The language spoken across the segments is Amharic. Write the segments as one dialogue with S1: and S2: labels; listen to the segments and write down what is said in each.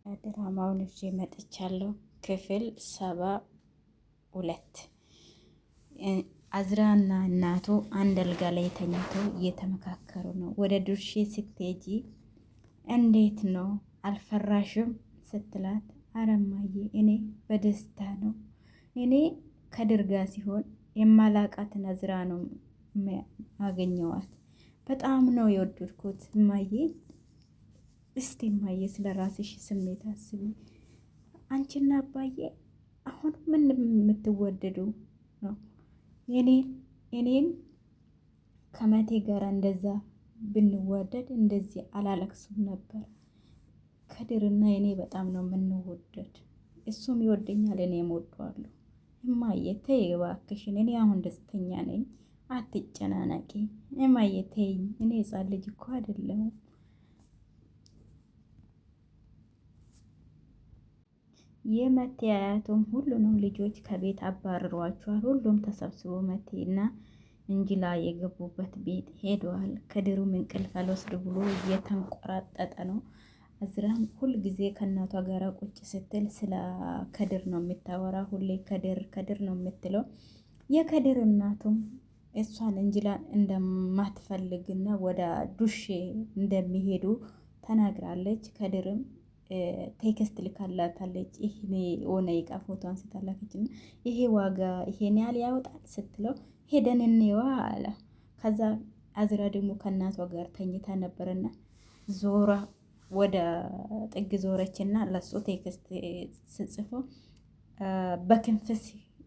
S1: ድራማውን ይዤ መጥቻለሁ። ክፍል 72 አዝራና እናቱ አንድ አልጋ ላይ ተኝተው እየተመካከሩ ነው። ወደ ዱርሼ ስትሄጂ እንዴት ነው አልፈራሽም ስትላት፣ አረማዬ እኔ በደስታ ነው። እኔ ከድርጋ ሲሆን የማላቃትን አዝራ ነው አገኘዋት። በጣም ነው የወደድኩት እማዬ። እስቲ እማዬ ስለ ራስሽ ስሜት አስቢ። አንቺና አባዬ አሁን ምን የምትወደዱ ነው? እኔን ከመቴ ጋር እንደዛ ብንወደድ እንደዚህ አላለቅሱም ነበር። ከድርና እኔ በጣም ነው የምንወደድ። እሱም ይወደኛል፣ እኔም እወደዋለሁ። እማዬ ተይ እባክሽን፣ እኔ አሁን ደስተኛ ነኝ። አትጨናነቂ እማዬ ተይኝ። እኔ ሕፃን ልጅ እኮ አይደለሁም። የመቴ አያቱም ሁሉንም ልጆች ከቤት አባርሯቸዋል። ሁሉም ተሰብስቦ መቴና እንጅላ የገቡበት ቤት ሄደዋል። ከድሩም እንቅልፍ አልወስድ ብሎ እየተንቆራጠጠ ነው። አዝራም ሁል ጊዜ ከእናቷ ጋር ቁጭ ስትል ስለ ከድር ነው የምታወራ። ሁሌ ከድር ከድር ነው የምትለው። የከድር እናቱም እሷን እንጅላን እንደማትፈልግና ወደ ዱሼ እንደሚሄዱ ተናግራለች። ከድርም ቴክስት ልካላታለች። ይሄ ሆነ የቃ ፎቶ አንስታላከች እና ይሄ ዋጋ ይሄን ያህል ያወጣል ስትለው ሄደን እንየዋ አለ። ከዛ አዝራ ደግሞ ከእናቷ ጋር ተኝታ ነበርና ዞራ ወደ ጥግ ዞረችና ለሱ ቴክስት ስጽፎ በክንፍስ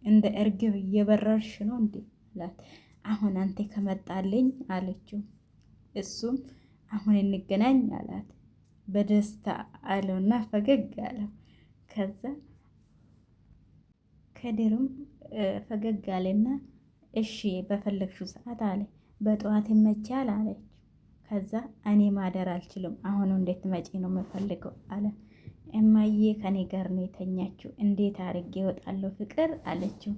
S1: እንደ እርግብ እየበረርሽ ነው እንዴ አላት። አሁን አንተ ከመጣልኝ አለችው። እሱም አሁን እንገናኝ አላት። በደስታ አለውና ፈገግ አለው። ከዛ ከድርም ፈገግ አለና እሺ በፈለግሽው ሰዓት አለ። በጠዋት ይመቻል አለች። ከዛ እኔ ማደር አልችልም፣ አሁን እንዴት መጪ ነው የምፈልገው አለ። እማዬ ከኔ ጋር ነው የተኛችው፣ እንዴት አድርጌ እወጣለሁ ፍቅር አለችው።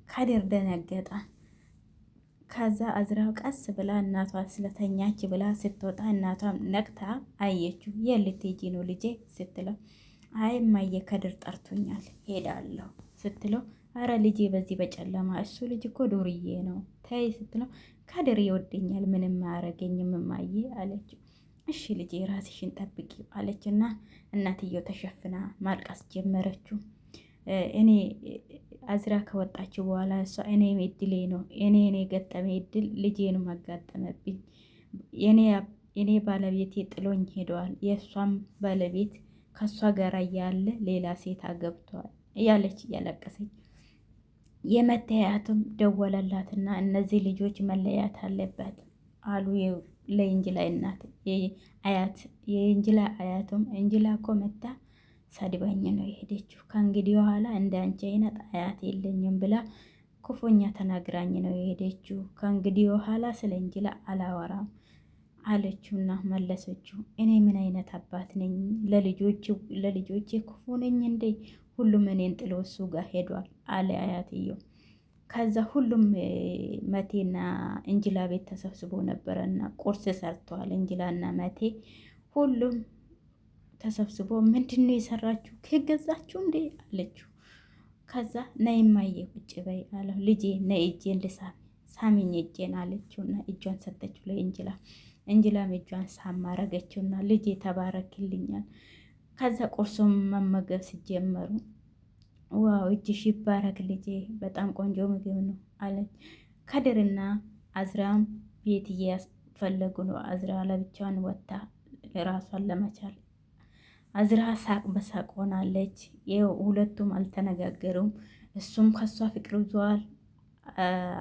S1: ከድር ደነገጠ። ከዛ አዝራው ቀስ ብላ እናቷ ስለተኛች ብላ ስትወጣ እናቷም ነቅታ አየችው። የልትሄጂ ነው ልጄ ስትለው፣ አይ እማዬ ከድር ጠርቶኛል ሄዳለሁ ስትለው፣ አረ ልጄ በዚህ በጨለማ እሱ ልጅ እኮ ዱርዬ ነው ተይ ስትለው፣ ከድር ይወደኛል ምንም አያረገኝም እማዬ አለችው። እሺ ልጄ ራስሽን ጠብቂ አለችና እናትየው ተሸፍና ማልቀስ ጀመረችው። እኔ አዝራ ከወጣችው በኋላ እሷ እኔ እድሌ ነው እኔ ገጠመ እድል ልጄን ማጋጠመብኝ። የኔ ባለቤቴ ጥሎኝ ሄደዋል። የእሷም ባለቤት ከእሷ ጋር እያለ ሌላ ሴት አገብተዋል እያለች እያለቀሰች የመተያያትም ደወለላትና እነዚህ ልጆች መለያት አለበት አሉ ለእንጅላ እናት አያት። የእንጅላ አያቱም እንጅላ እኮ መታ ሰድባኝ ነው የሄደችው። ከእንግዲህ በኋላ እንደ አንቺ አይነት አያት የለኝም ብላ ክፉኛ ተናግራኝ ነው የሄደችው። ከእንግዲህ በኋላ ስለ እንጅላ አላወራም አለችውና መለሰችው። እኔ ምን አይነት አባት ነኝ? ለልጆቼ ክፉ ነኝ እንዴ? ሁሉም እኔን ጥሎ እሱ ጋር ሄዷል አለ አያትየው። ከዛ ሁሉም መቴና እንጅላ ቤት ተሰብስቦ ነበረና ቁርስ ሰርተዋል። እንጅላና መቴ ሁሉም ተሰብስቦ ምንድን ነው የሰራችሁ? ከገዛችሁ እንዴ አለችው። ከዛ ነይ እማዬ ቁጭ በይ አለው። ልጄ ነይ እጄን ልሳም ሳሚኝ እጄን አለችውና እጇን ሰጠችው ለእንጅላ። እንጅላም እጇን ሳም አረገችውና ልጄ ተባረክልኛል። ከዛ ቁርሱም መመገብ ሲጀመሩ ዋው እጅሽ ይባረክ ልጄ በጣም ቆንጆ ምግብ ነው አለች። ከድርና አዝራም ቤት እያስፈለጉ ነው። አዝራ ለብቻዋን ወጥታ ራሷን ለመቻል አዝራ ሳቅ በሳቅ ሆናለች። ይኸው ሁለቱም አልተነጋገሩም። እሱም ከሷ ፍቅር ይዟል፣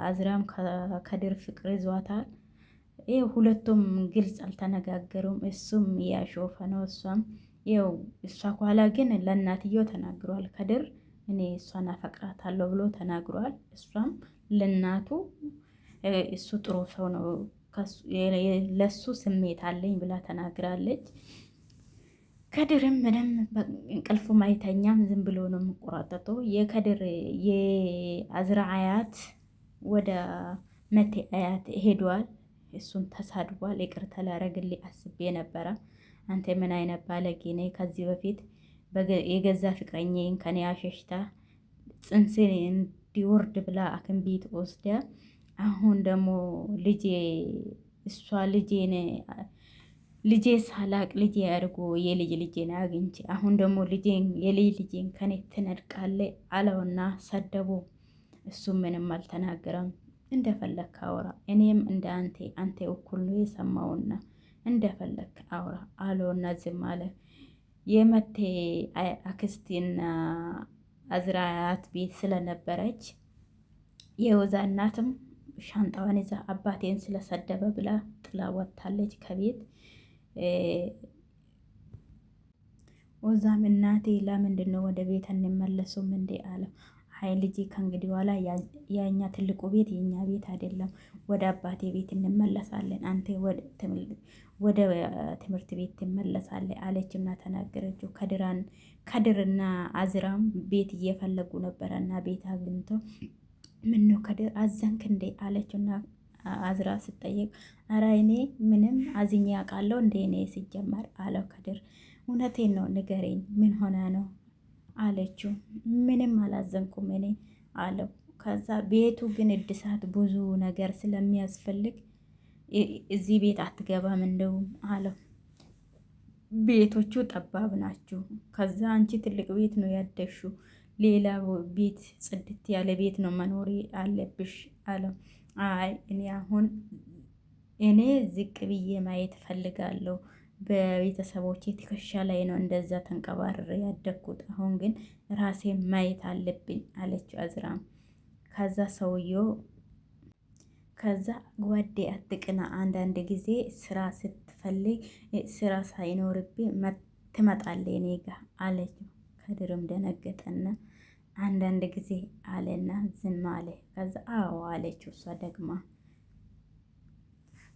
S1: አዝራም ከድር ፍቅር ይዟታል። ይኸው ሁለቱም ግልጽ አልተነጋገሩም። እሱም እያሾፈ ነው፣ እሷም ይኸው እሷ ከኋላ ግን ለእናትየው ተናግሯል። ከድር እኔ እሷን አፈቅራታለሁ ብሎ ተናግሯል። እሷም ለእናቱ እሱ ጥሩ ሰው ነው ለሱ ስሜት አለኝ ብላ ተናግራለች። ከድርም ምንም እንቅልፉ አይተኛም፣ ዝም ብሎ ነው የምቆራጠጠው። የከድር የአዝራ አያት ወደ መቴ አያት ሄዷል። እሱን ተሳድቧል። ይቅርታ ላረግልኝ አስቤ ነበረ። አንተ ምን አይነት ባለጌ ነህ? ከዚህ በፊት የገዛ ፍቅረኛዬን ከኔ አሸሽታ ጽንሴን እንዲወርድ ብላ ሐኪም ቤት ወስዳ አሁን ደግሞ ልጄ እሷ ልጄ ሳላቅ ልጄ አድርጎ ልጄን አግኝቼ አሁን ደግሞ ልጄን ከኔ ትነድቃለች አለውና ሰደቡ። እሱም ምንም አልተናገረም። እንደፈለክ አውራ፣ እኔም እንደ አንተ እኩል ነው የሰማውና እንደፈለክ አውራ አለውና ዝም አለ። የመቴ አክስቴና አዝራያት ቤት ስለነበረች የወዛ እናትም ሻንጣዋን ይዛ አባቴን ስለሰደበ ብላ ጥላ ወጥታለች ከቤት። ወዛም እናቴ ለምንድን ነው ወደ ቤት እንመለሱም እንዴ አለው። አይ ልጄ ከእንግዲህ በኋላ ያኛ ትልቁ ቤት የኛ ቤት አይደለም፣ ወደ አባቴ ቤት እንመለሳለን፣ አንተ ወደ ትምህርት ቤት ትመለሳለህ አለችና ተናገረችው። ከድርና አዝራም ቤት እየፈለጉ ነበረና ቤት አግኝተው ምነው ከድር አዘንክ እንዴ አለችና አዝራ ስጠየቅ ኧረ እኔ ምንም አዝኜ አውቃለሁ እንዴ እኔ ሲጀመር አለው ከድር። እውነቴን ነው ንገረኝ ምን ሆነ ነው አለችው። ምንም አላዘንኩም እኔ አለው። ከዛ ቤቱ ግን እድሳት ብዙ ነገር ስለሚያስፈልግ እዚህ ቤት አትገባም እንደውም አለው። ቤቶቹ ጠባብ ናቸው። ከዛ አንቺ ትልቅ ቤት ነው ያደግሽው፣ ሌላ ቤት ጽድት ያለ ቤት ነው መኖሪ አለብሽ አለው። አይ እኔ ዝቅ ብዬ ማየት ፈልጋለሁ። በቤተሰቦቼ ትከሻ ላይ ነው እንደዛ ተንቀባርሬ ያደግኩት። አሁን ግን ራሴ ማየት አለብኝ አለችው አዝራም። ከዛ ጓዴ አትቅና፣ አንዳንድ ጊዜ ስራ ስትፈልግ ስራ ሳይኖርብኝ ትመጣለህ እኔ ጋ አለችው። ከድርም ደነገጠና አንዳንድ ጊዜ አለና ዝም አለ። ከዛ አዎ አለችው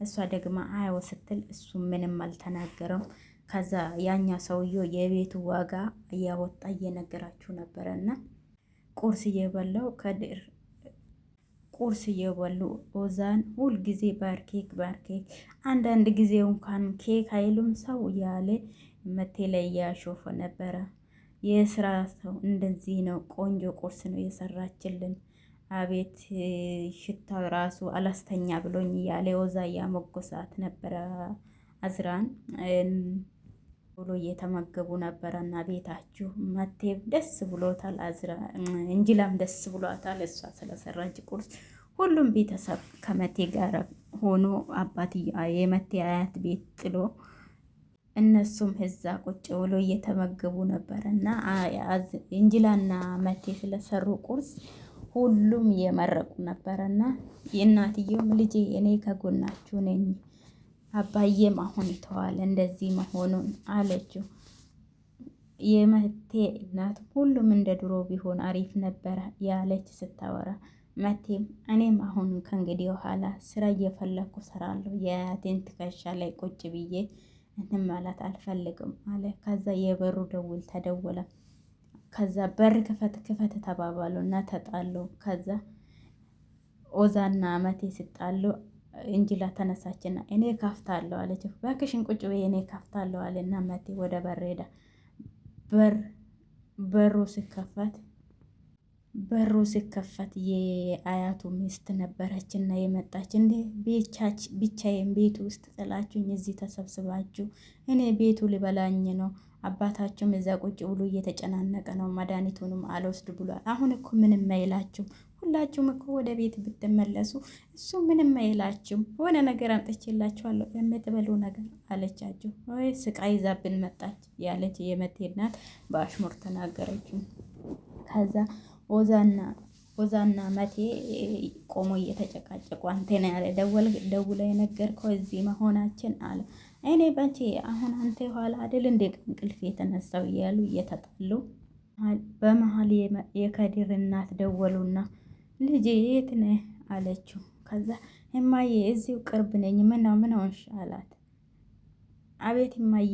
S1: እሷ ደግማ አዎ ስትል እሱ ምንም አልተናገረም። ከዛ ያኛ ሰውዬው የቤቱ ዋጋ እያወጣ እየነገራችሁ ነበረና ቁርስ እየበሉ ኦዛን ሁልጊዜ ባርኬክ አንዳንድ ጊዜ እንኳን ኬክ አይሉም ሰው እያለ መቴ ላይ እያሾፈ ነበረ። የስራ ሰው እንደዚህ ነው፣ ቆንጆ ቁርስ ነው የሰራችልን፣ አቤት ሽታው ራሱ አላስተኛ ብሎኝ እያለ ኦዛ እያሞገሳት ነበረ። አዝራን ብሎ እየተመገቡ ነበረና ቤታችሁ መቴም ደስ ብሎታል፣ እንጅላም ደስ ብሏታል እሷ ስለሰራች ቁርስ። ሁሉም ቤተሰብ ከመቴ ጋር ሆኖ የመቴ አያት ቤት ጥሎ እነሱም እዛ ቁጭ ብሎ እየተመገቡ ነበረና እንጅላና መቴ ስለሰሩ ቁርስ ሁሉም እየመረቁ ነበረና የእናትየውም ልጄ እኔ ከጎናችሁ ነኝ፣ አባዬም አሁን ይተዋል እንደዚህ መሆኑን አለችው። የመቴ እናት ሁሉም እንደ ድሮ ቢሆን አሪፍ ነበረ ያለች ስታወራ፣ መቴም እኔም አሁን ከእንግዲህ በኋላ ስራ እየፈለኩ ሰራለሁ፣ የአያቴን ትከሻ ላይ ቁጭ ብዬ እንትን ማለት አልፈልግም አለ። ከዛ የበሩ ደውል ተደወለ። ከዛ በር ክፈት ተባባሉ እና ተጣሉ። ከዛ ኦዛና መቴ ሲጣሉ እንጅላ ተነሳችና እኔ ካፍታለሁ አለችው። እባክሽን ቁጭ በይ እኔ ካፍታለሁ አለና መቴ ወደ በር ሄዳ በሩ ሲከፈት የአያቱ ሚስት ነበረች እና የመጣች። እንዴ ብቻዬን ቤት ውስጥ ጥላችሁኝ እዚህ ተሰብስባችሁ፣ እኔ ቤቱ ሊበላኝ ነው፣ አባታችሁም እዛ ቁጭ ብሎ እየተጨናነቀ ነው፣ መድኃኒቱንም አልወስድ ብሏል። አሁን እኮ ምንም አይላችሁ፣ ሁላችሁም እኮ ወደ ቤት ብትመለሱ እሱ ምንም አይላችሁም፣ ሆነ ነገር አምጥቼላችኋለሁ የምትበሉ ነገር አለቻችሁ። ወይ ስቃይ ይዛብን መጣች ያለች የመቴ እናት በአሽሙር ተናገረችው። ከዛ ኦዛና መቴ ቆሞ እየተጨቃጨቁ አንተ ነው ያለ ደውለ የነገርከው እዚህ መሆናችን አለ። እኔ ባንቺ አሁን አንተ የኋላ አይደል እንደ እንቅልፍ የተነሳው እያሉ እየተጣሉ በመሀል የከድር እናት ደወሉና ልጄ የት ነህ አለችው። ከዛ እማዬ እዚሁ ቅርብ ነኝ፣ ምን ሆንሽ አላት። አቤት እማዬ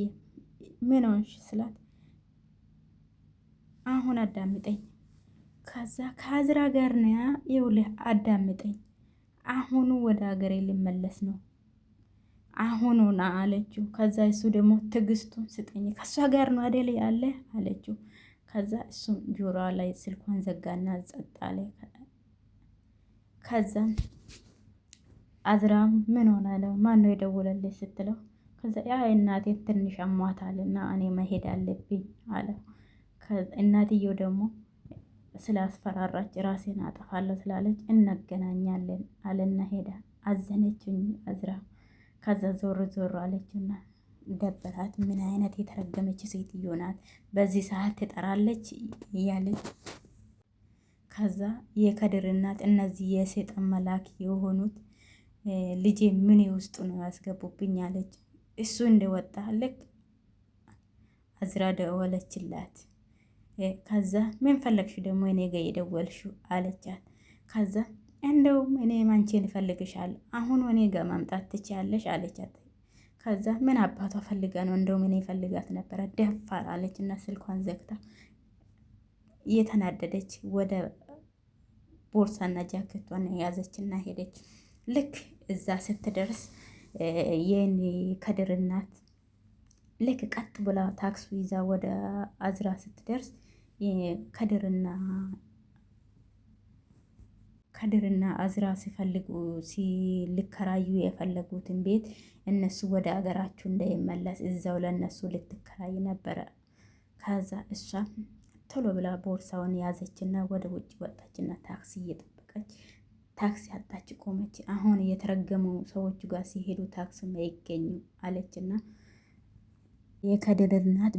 S1: ምን ሆንሽ ስላት አሁን አዳምጠኝ፣ ከዛ ከአዝራ ጋር ነያ ይውልህ አዳምጠኝ፣ አሁኑ ወደ ሀገሬ ልመለስ ነው፣ አሁኑና አለችው። ከዛ እሱ ደግሞ ትዕግስቱን ስጠኝ ከእሷ ጋር ነው አደል ያለ አለችው። ከዛ እሱም ጆሮዋ ላይ ስልኳን ዘጋና ጸጥ አለ። ከዛም አዝራም ምን ሆነ ነው ማን ነው የደወለልሽ ስትለው ከዛ ያ እናቴን ትንሽ አሟታልና እኔ መሄድ አለብኝ አለ። እናትየው ደግሞ ስላስፈራራች ራሴን አጠፋለሁ ስላለች እንገናኛለን አለና ሄዳ አዘነችኝ አዝራ። ከዛ ዞር ዞር አለችና ደበራት። ምን አይነት የተረገመች ሴትዮ ናት በዚህ ሰዓት ትጠራለች እያለች። ከዛ የከድር እናት እነዚህ የሴጣን መላክ የሆኑት ልጄ ምን ውስጡ ነው ያስገቡብኝ አለች። እሱ እንደወጣ ልክ አዝራ ደወለችላት። ከዛ ምን ፈለግሽ ደግሞ እኔ ጋ የደወልሽው አለቻት። ከዛ እንደውም እኔ አንቺን እፈልግሻለሁ አሁን እኔ ጋ ማምጣት ትችያለሽ አለቻት። ከዛ ምን አባቷ ፈልጋ ነው እንደውም እኔ ፈልጋት ነበረ ደፋር አለችና ስልኳን ዘግታ እየተናደደች ወደ ቦርሳና ጃኬቷን ያዘችና ሄደች። ልክ እዛ ስትደርስ የኔ ከድር እናት ልክ ቀጥ ብላ ታክሱ ይዛ ወደ አዝራ ስትደርስ ከድርና አዝራ ሲፈልጉ ሊከራዩ የፈለጉትን ቤት እነሱ ወደ አገራችሁ እንዳይመለስ እዛው ለእነሱ ልትከራይ ነበረ። ከዛ እሷ ቶሎ ብላ ቦርሳውን ያዘችና ወደ ውጭ ወጣችና ታክሲ እየጠበቀች ታክሲ አጣች፣ ቆመች። አሁን የተረገሙ ሰዎቹ ጋር ሲሄዱ ታክሲ አይገኙም አለችና የከድር እናት